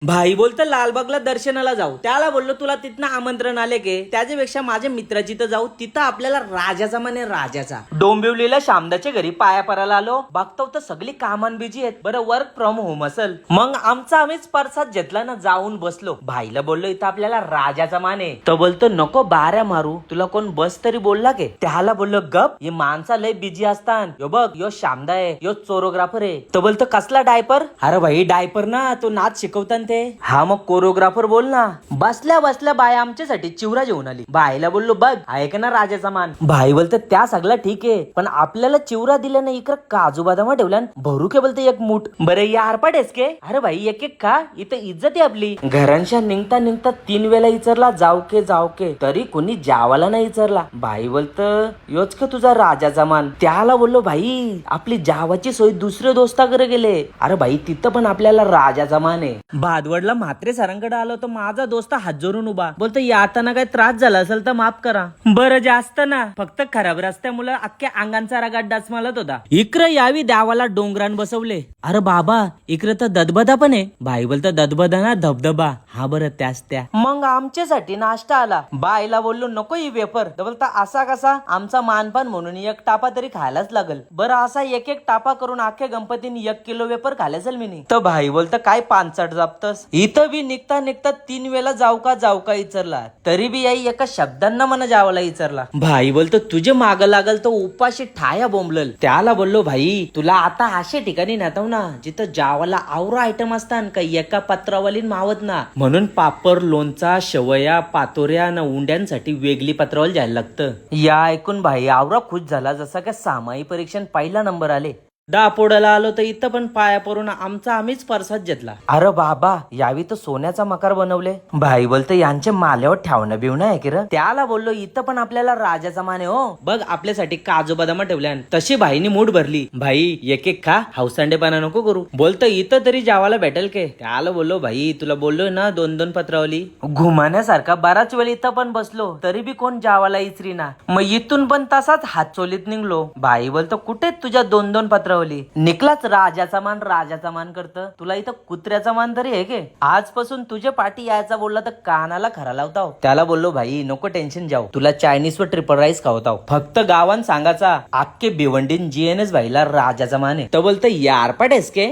भाई बोलतो लालबागला दर्शनाला जाऊ. त्याला बोललो तुला तिथनं आमंत्रण आले के त्याच्यापेक्षा माझ्या मित्राची तर जाऊ. तिथं आपल्याला राजाचा माने राजाचा डोंबिवलीला शामदाच्या घरी पाया परायला आलो. बघतो तर सगळी कामान बिजी आहेत. बरं वर्क फ्रॉम होम असेल. मग आम्हीच परसाद घेतला ना जाऊन बसलो. भाईला बोललो इथं आपल्याला राजाचा मान आहे. तो बोलतो नको बाऱ्या मारू तुला कोण बस तरी बोलला के. त्याला बोललो गप हे माणसा लय बिजी असतात. यो बघ यो शामदा आहे यो चोरोग्राफर आहे. तो बोलतो कसला डायपर. अरे भाई डायपर ना तो नाच शिकवतात ते. हा मग कोरिओग्राफर बोल ना. बसल्या बसल्या बाय आमच्यासाठी चिवरा जेवून आली. बाईला बोललो बघ ऐक ना राजाचा मान. भाई बोलतो त्या सगळं ठीक आहे पण आपल्याला चिवरा दिला नाही इकडं काजू बदाम ठेवल्या भरू के बोलते एक मूठ. बरं या आरपाटेस के. अरे भाई एक एक खा इथं इज्जत आहे आपली. घरांच्या निघता निघता 3 वेळा विचारला जाऊ के तरी कोणी जावाला नाही विचारला. भाई बोलत योच का तुझा राजाचा मान. त्याला बोललो भाई आपली जावाची सोय दुसरे दोस्ताकडे गेले. अरे भाई तिथं पण आपल्याला राजाचा मान आहे. भादवडला म्हात्रे सरांकडे आलो तर माझा दोस्त हात जोडून उभा बोलतो याताना काही त्रास झाला असेल तर माफ करा. बरं जास्त ना फक्त खराब रस्त्यामुळे अख्ख्या अंगांचा रगात डास मालत होता. इकडं यावी देवाला डोंगरान बसवले. अरे बाबा इकडे तर ददबदा पण आहे. भाई बोलतो ददबदा ना धबधबा. हा बरं त्याच त्या. मग आमच्यासाठी नाश्ता आला. बाईला बोललो नको ही वेपर. बोलता असा कसा आमचा मानपान म्हणून एक टापा तरी खायलाच लागल. बरं असा एक एक टापा करून अख्ख्या गणपतीने 1 किलो वेपर खायला असेल मी. तर भाई बोलतं काय 5 जापतस. इथं बी निघता निघता 3 वेळा जाऊ का विचारला तरी बी आई एका शब्दांना मला जावाला विचारला. भाई बोलतो तुझे माग लागल तो उपाशी ठाया बोंबलल. त्याला बोललो भाई तुला आता अशा ठिकाणी नेताव ना जिथं जावाला आवरा आयटम असतात काही एका पत्रावलीन मावत ना. म्हणून पापड लोणचा शेवया पातोऱ्या न उंड्यांसाठी वेगळी पत्रावल जायला लागतं. या ऐकून भाई आवरा खुश झाला जसा का सामाई परीक्षण पहिला नंबर आले. दापोडाला आलो तर इथं पण पाया परून आम्हीच परसाद घेतला. अरे बाबा यावी तर सोन्याचा मकार बनवले. भाई बोलतो यांच्या माल्यावर ठेवणं बिवणं आहे की र. त्याला बोललो इथं पण आपल्याला राजाचा मान आहे हो. बघ आपल्यासाठी काजू बदाम ठेवल्या. तशी भाईनी मूड भरली. भाई एक एक खा हावसांडेपणा नको करू. बोलतो इथं तरी जावाला भेटेल के. त्याला बोललो भाई तुला बोललोय ना 2-2 पत्रावली घुमाण्यासारखा बराच वेळ इथं पण बसलो तरी बी कोण जावाला इचरी ना. मग इथून पण तसाच हात चोलीत निघलो. भाई बोलतो कुठे तुझ्या 2-2 पत्रावली निकलाच राजाचा मान करत. तुला इथं कुत्र्याचा मान तरी आहे के. आजपासून तुझ्या पाठी यायचा बोलला तर कानाला खरा लावताव. त्याला बोललो भाई नको टेन्शन जाऊ तुला चायनीज वर ट्रिपल राईस खावताव. फक्त गावान सांगायचा अख्खे भिवंडीन जीएनएस भाईला राजाचा मान आहे. तर बोलतो यार पडेस के.